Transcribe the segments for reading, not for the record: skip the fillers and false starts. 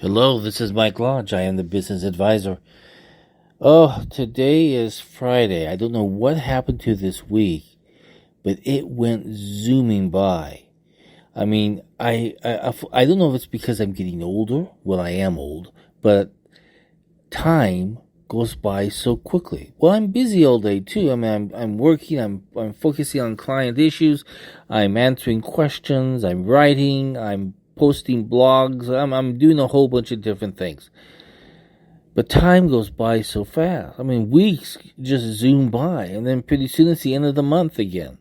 Hello, this is Mike Lodge. I am the business advisor. Oh, today is Friday. I don't know what happened to this week, but it went zooming by. I mean, I don't know if it's because I'm getting older. Well, I am old, but time goes by so quickly. Well, I'm busy all day too. I mean, I'm working. I'm focusing on client issues. I'm answering questions. I'm writing. I'm posting blogs. I'm doing a whole bunch of different things. But time goes by so fast. I mean, weeks just zoom by, and then pretty soon it's the end of the month again.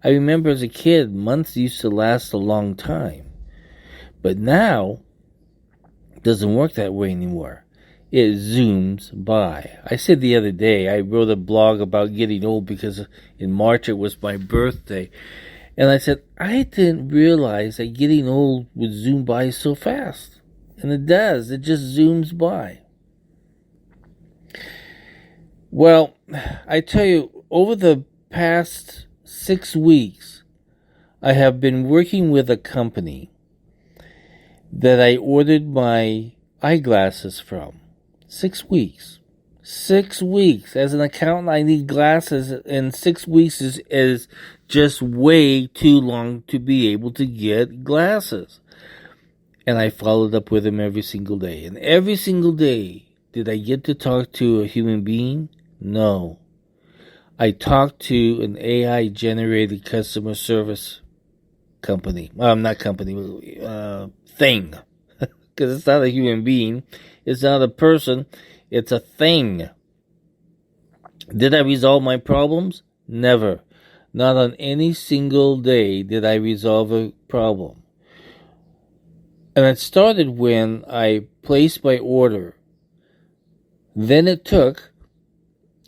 I remember as a kid, months used to last a long time. But now, it doesn't work that way anymore. It zooms by. I said the other day, I wrote a blog about getting old because in March it was my birthday. And I said, I didn't realize that getting old would zoom by so fast. And it does. It just zooms by. Well, I tell you, over the past 6 weeks, I have been working with a company that I ordered my eyeglasses from. 6 weeks. 6 weeks. As an accountant, I need glasses, and 6 weeks is just way too long to be able to get glasses. And I followed up with him every single day. And every single day, did I get to talk to a human being? No. I talked to an AI-generated customer service company. Not company, thing. Because it's not a human being. It's not a person. It's a thing. Did I resolve my problems? Never. Not on any single day did I resolve a problem. And it started when I placed my order. Then it took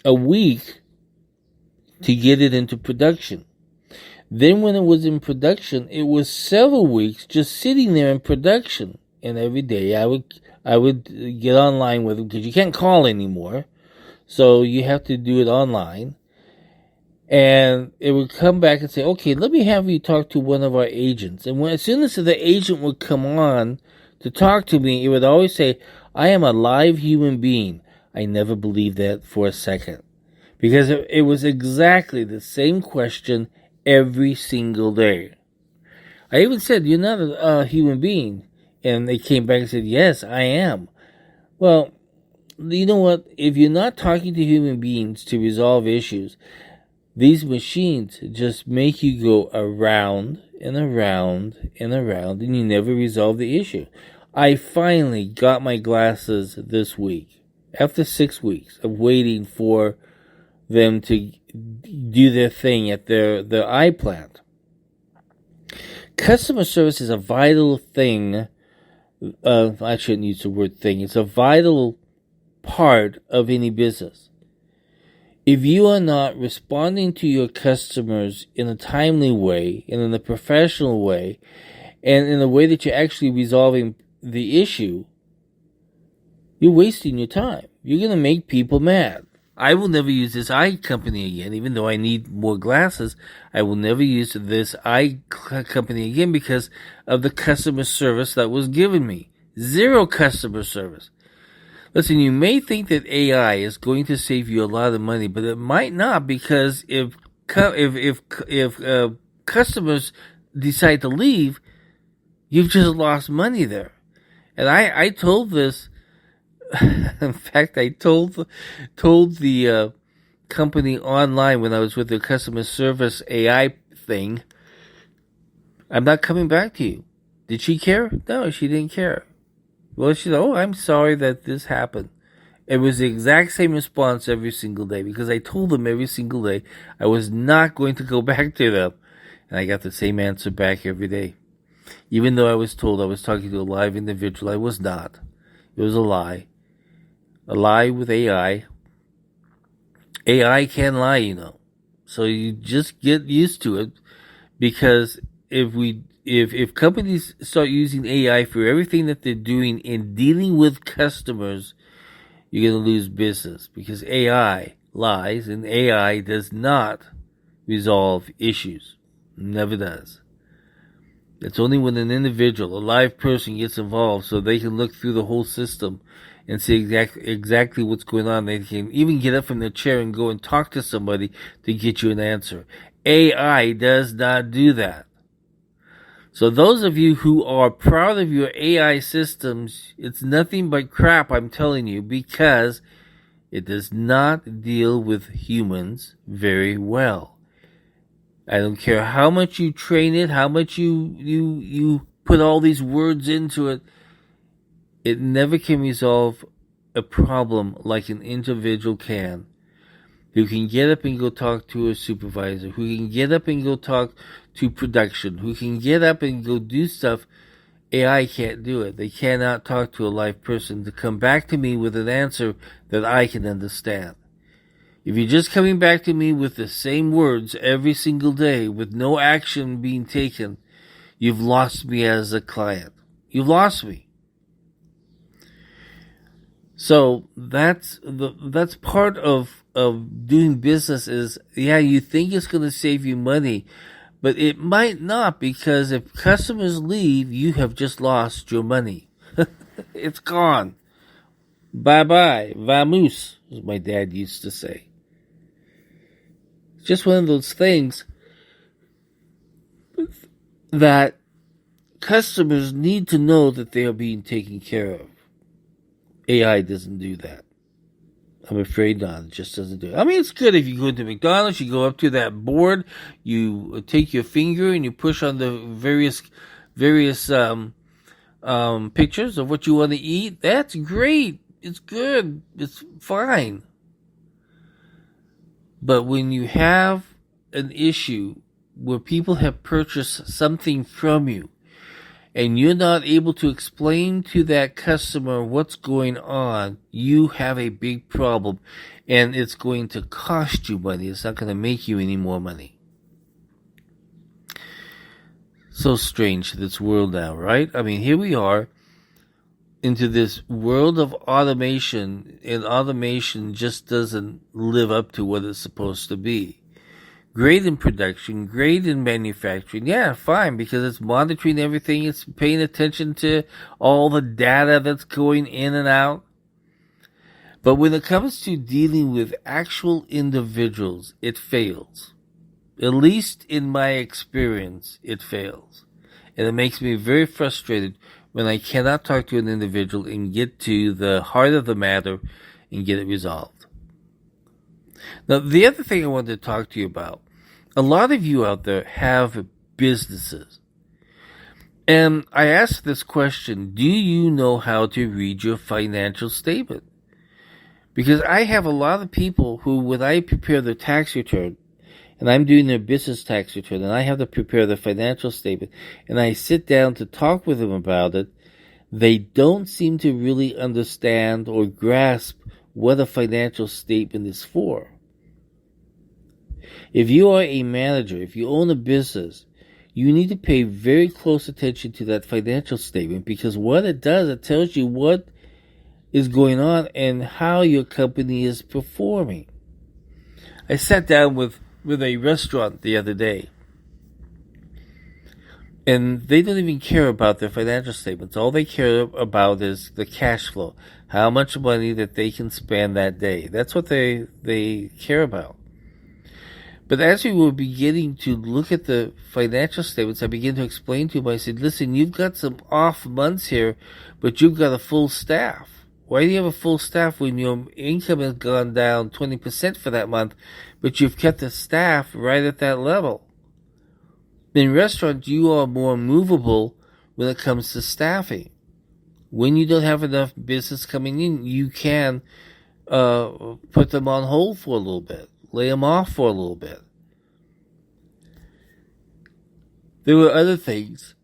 a week to get it into production. Then when it was in production, it was several weeks just sitting there in production. And every day I would get online with them because you can't call anymore. So you have to do it online. And it would come back and say, okay, let me have you talk to one of our agents. And as soon as the agent would come on to talk to me, it would always say, I am a live human being. I never believed that for a second. Because it was exactly the same question every single day. I even said, you're not a human being. And they came back and said, yes, I am. Well, you know what? If you're not talking to human beings to resolve issues, these machines just make you go around and around and around, and you never resolve the issue. I finally got my glasses this week, after 6 weeks of waiting for them to do their thing at their eye plant. Customer service is a vital thing. I shouldn't use the word thing. It's a vital part of any business. If you are not responding to your customers in a timely way and in a professional way and in a way that you're actually resolving the issue, you're wasting your time. You're going to make people mad. I will never use this eye company again, even though I need more glasses. I will never use this eye company again because of the customer service that was given me. Zero customer service. Listen, you may think that AI is going to save you a lot of money, but it might not, because if customers decide to leave, you've just lost money there. And I told this. In fact, I told the company online when I was with the customer service AI thing, I'm not coming back to you. Did she care? No, she didn't care. Well, she said, oh, I'm sorry that this happened. It was the exact same response every single day, because I told them every single day I was not going to go back to them. And I got the same answer back every day. Even though I was told I was talking to a live individual, I was not. It was a lie. A lie with AI. AI can lie, you know. So you just get used to it, because if companies start using AI for everything that they're doing in dealing with customers, you're going to lose business, because AI lies and AI does not resolve issues. Never does. It's only when an individual, a live person, gets involved so they can look through the whole system and see exactly what's going on. They can even get up from their chair and go and talk to somebody to get you an answer. AI does not do that. So those of you who are proud of your AI systems, it's nothing but crap, I'm telling you, because it does not deal with humans very well. I don't care how much you train it, how much you put all these words into it. It never can resolve a problem like an individual can. Who can get up and go talk to a supervisor, who can get up and go talk to production, who can get up and go do stuff. AI can't do it. They cannot talk to a live person to come back to me with an answer that I can understand. If you're just coming back to me with the same words every single day with no action being taken, you've lost me as a client. You've lost me. So that's part of doing business is, yeah, you think it's going to save you money, but it might not, because if customers leave, you have just lost your money. It's gone. Bye-bye. Vamos, as my dad used to say. It's just one of those things that customers need to know that they are being taken care of. AI doesn't do that. I'm afraid not. It just doesn't do it. I mean, it's good if you go to McDonald's, you go up to that board, you take your finger and you push on the various pictures of what you want to eat. That's great. It's good. It's fine. But when you have an issue where people have purchased something from you and you're not able to explain to that customer what's going on, you have a big problem, and it's going to cost you money. It's not going to make you any more money. So strange, this world now, right? I mean, here we are into this world of automation, and automation just doesn't live up to what it's supposed to be. Great in production, great in manufacturing, yeah, fine, because it's monitoring everything, it's paying attention to all the data that's going in and out. But when it comes to dealing with actual individuals, it fails. At least in my experience, it fails. And it makes me very frustrated when I cannot talk to an individual and get to the heart of the matter and get it resolved. Now, the other thing I wanted to talk to you about, a lot of you out there have businesses. And I asked this question, do you know how to read your financial statement? Because I have a lot of people who, when I prepare their tax return, and I'm doing their business tax return, and I have to prepare the financial statement, and I sit down to talk with them about it, they don't seem to really understand or grasp what a financial statement is for. If you are a manager, if you own a business, you need to pay very close attention to that financial statement, because what it does, it tells you what is going on and how your company is performing. I sat down with a restaurant the other day, and they don't even care about their financial statements. All they care about is the cash flow, how much money that they can spend that day. That's what they care about. But as we were beginning to look at the financial statements, I began to explain to him, I said, listen, you've got some off months here, but you've got a full staff. Why do you have a full staff when your income has gone down 20% for that month, but you've kept the staff right at that level? In restaurants, you are more movable when it comes to staffing. When you don't have enough business coming in, you can put them on hold for a little bit, lay them off for a little bit. There were other things.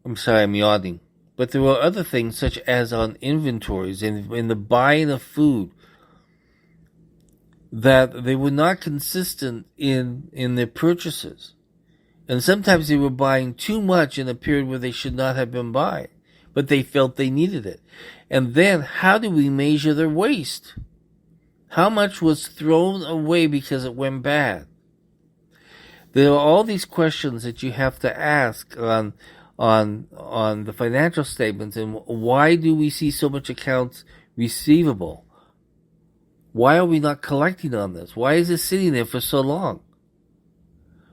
I'm sorry, I'm yawning. But there were other things, such as on inventories and in the buying of food, that they were not consistent in their purchases. And sometimes they were buying too much in a period where they should not have been buying, but they felt they needed it. And then, how do we measure their waste? How much was thrown away because it went bad? There are all these questions that you have to ask on on the financial statements, and why do we see so much accounts receivable? Why are we not collecting on this? Why is it sitting there for so long?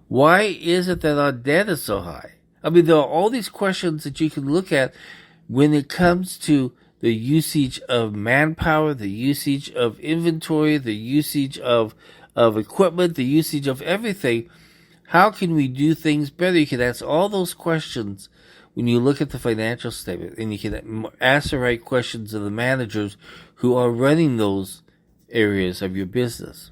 Why is it that our debt is so high? I mean, there are all these questions that you can look at when it comes to the usage of manpower, the usage of inventory, the usage of equipment, the usage of everything. How can we do things better? You can ask all those questions when you look at the financial statement, and you can ask the right questions of the managers who are running those areas of your business.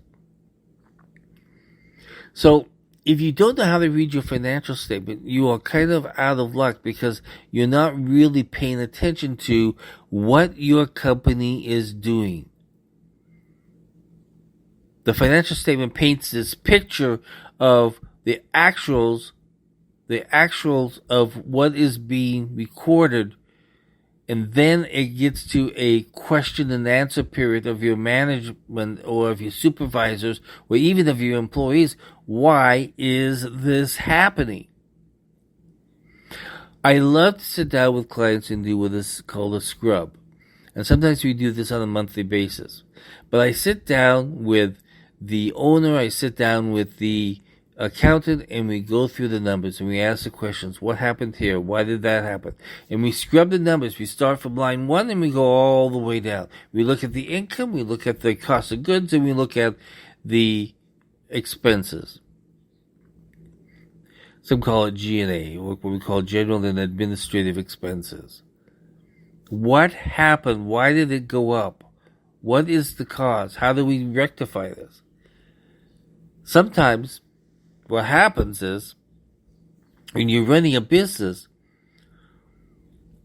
So if you don't know how to read your financial statement, you are kind of out of luck, because you're not really paying attention to what your company is doing. The financial statement paints this picture of the actuals of what is being recorded, and then it gets to a question and answer period of your management or of your supervisors or even of your employees. Why is this happening? I love to sit down with clients and do what is called a scrub. And sometimes we do this on a monthly basis. But I sit down with the owner, I sit down with the accountant, and we go through the numbers and we ask the questions. What happened here? Why did that happen? And we scrub the numbers. We start from line 1 and we go all the way down. We look at the income, we look at the cost of goods, and we look at the expenses. Some call it G&A, what we call general and administrative expenses. What happened? Why did it go up? What is the cause? How do we rectify this? Sometimes what happens is, when you're running a business,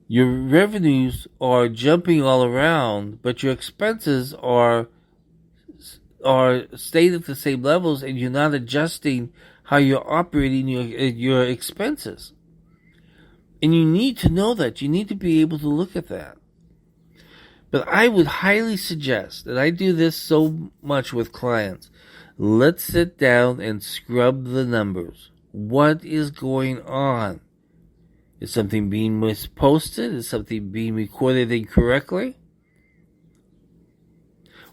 your revenues are jumping all around, but your expenses are stayed at the same levels, and you're not adjusting how you're operating your expenses. And you need to know that. You need to be able to look at that. But I would highly suggest, and I do this so much with clients, let's sit down and scrub the numbers. What is going on? Is something being misposted? Is something being recorded incorrectly?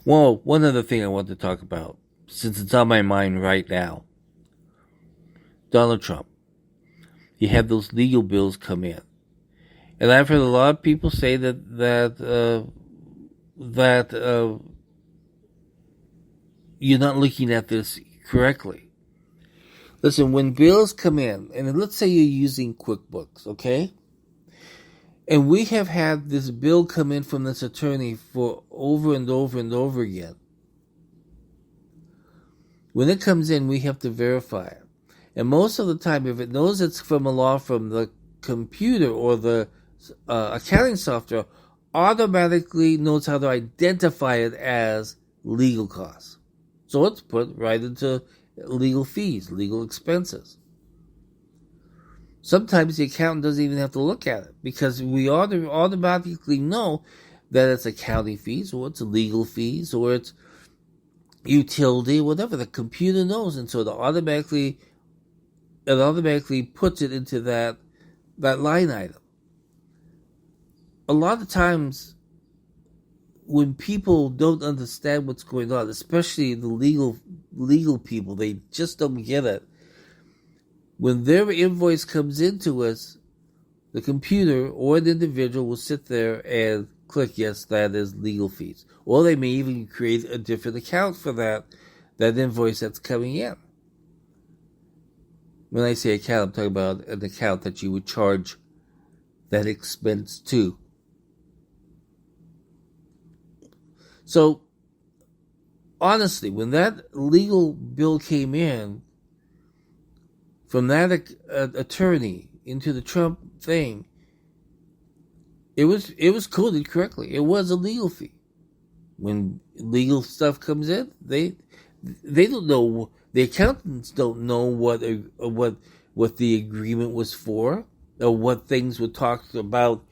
Well, one other thing I want to talk about, since it's on my mind right now. Donald Trump. He had those legal bills come in. And I've heard a lot of people say that you're not looking at this correctly. Listen, when bills come in, and let's say you're using QuickBooks, okay? And we have had this bill come in from this attorney for over and over and over again. When it comes in, we have to verify it. And most of the time, if it knows it's from a law firm, the computer or the accounting software automatically knows how to identify it as legal costs. So it's put right into legal fees, legal expenses. Sometimes the accountant doesn't even have to look at it, because we automatically know that it's accounting fees, or it's legal fees, or it's utility, whatever. The computer knows, and so it automatically puts it into that line item. A lot of times, when people don't understand what's going on, especially the legal people, they just don't get it. When their invoice comes into us, the computer or the individual will sit there and click, yes, that is legal fees. Or they may even create a different account for that invoice that's coming in. When I say account, I'm talking about an account that you would charge that expense to. So, honestly, when that legal bill came in from that attorney into the Trump thing, it was coded correctly. It was a legal fee. When legal stuff comes in, they don't know. The accountants don't know what the agreement was for, or what things were talked about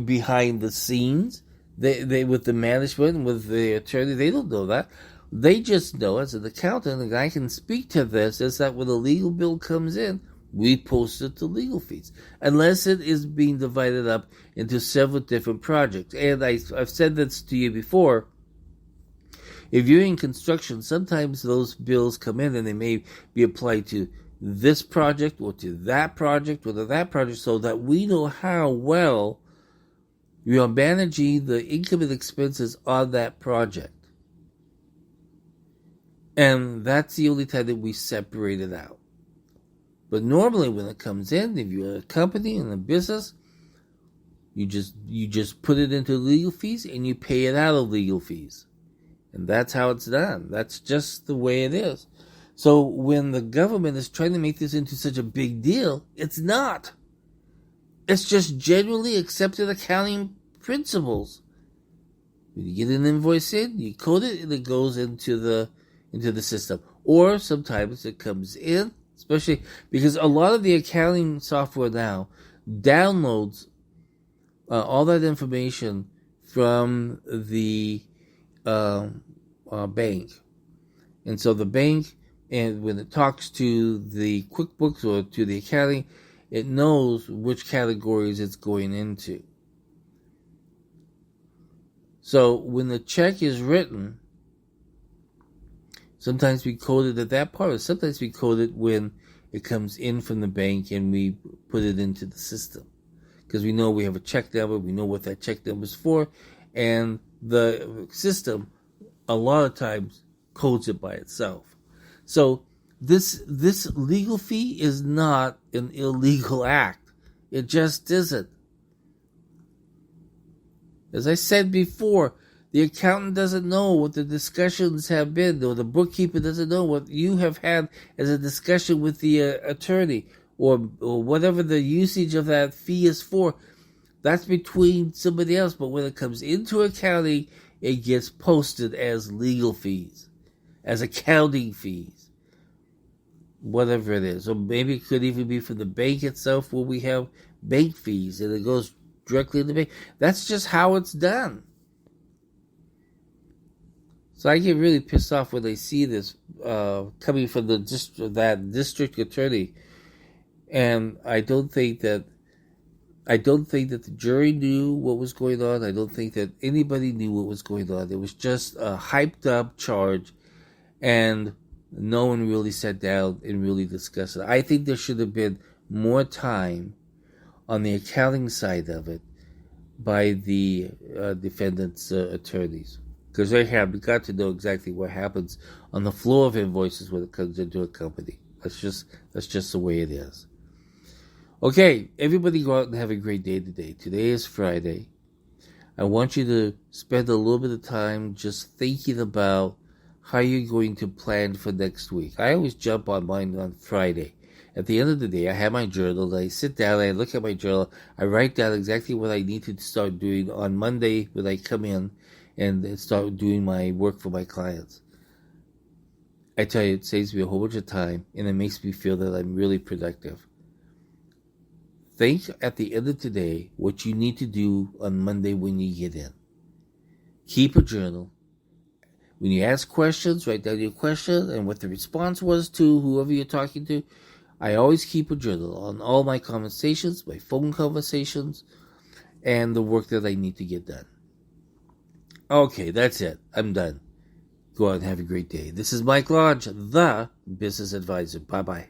behind the scenes. They with the management and with the attorney, they don't know that. They just know, as an accountant, and I can speak to this, is that when a legal bill comes in, we post it to legal fees, unless it is being divided up into several different projects. And I've said this to you before. If you're in construction, sometimes those bills come in and they may be applied to this project or to that project or to that project, so that we know how well we are managing the income and expenses on that project. And that's the only time that we separate it out. But normally when it comes in, if you're a company and a business, you just put it into legal fees and you pay it out of legal fees. And that's how it's done. That's just the way it is. So when the government is trying to make this into such a big deal, it's not. It's just generally accepted accounting principles. When you get an invoice in, you code it and it goes into the system. Or sometimes it comes in, especially because a lot of the accounting software now downloads all that information from the bank. And so the bank, and when it talks to the QuickBooks or to the accounting, it knows which categories it's going into. So when the check is written, sometimes we code it at that part, or sometimes we code it when it comes in from the bank and we put it into the system. Because we know we have a check number, we know what that check number is for, and the system a lot of times codes it by itself. So this legal fee is not an illegal act. It just isn't. As I said before, the accountant doesn't know what the discussions have been, or the bookkeeper doesn't know what you have had as a discussion with the attorney, or whatever the usage of that fee is for. That's between somebody else. But when it comes into accounting, it gets posted as legal fees, as accounting fees, whatever it is. Or maybe it could even be from the bank itself, where we have bank fees, and it goes directly to the bank. That's just how it's done. So I get really pissed off when I see this coming from that district attorney, and I don't think that the jury knew what was going on. I don't think that anybody knew what was going on. It was just a hyped up charge, and no one really sat down and really discussed it. I think there should have been more time on the accounting side of it by the defendant's attorneys. Because they have got to know exactly what happens on the flow of invoices when it comes into a company. That's just the way it is. Okay, everybody go out and have a great day today. Today is Friday. I want you to spend a little bit of time just thinking about how you're going to plan for next week. I always jump on mine on Friday. At the end of the day, I have my journal. I sit down, I look at my journal. I write down exactly what I need to start doing on Monday when I come in and start doing my work for my clients. I tell you, it saves me a whole bunch of time, and it makes me feel that I'm really productive. Think at the end of today what you need to do on Monday when you get in. Keep a journal. When you ask questions, write down your question and what the response was to whoever you're talking to. I always keep a journal on all my conversations, my phone conversations, and the work that I need to get done. Okay, that's it. I'm done. Go out and have a great day. This is Mike Lodge, the Business Advisor. Bye-bye.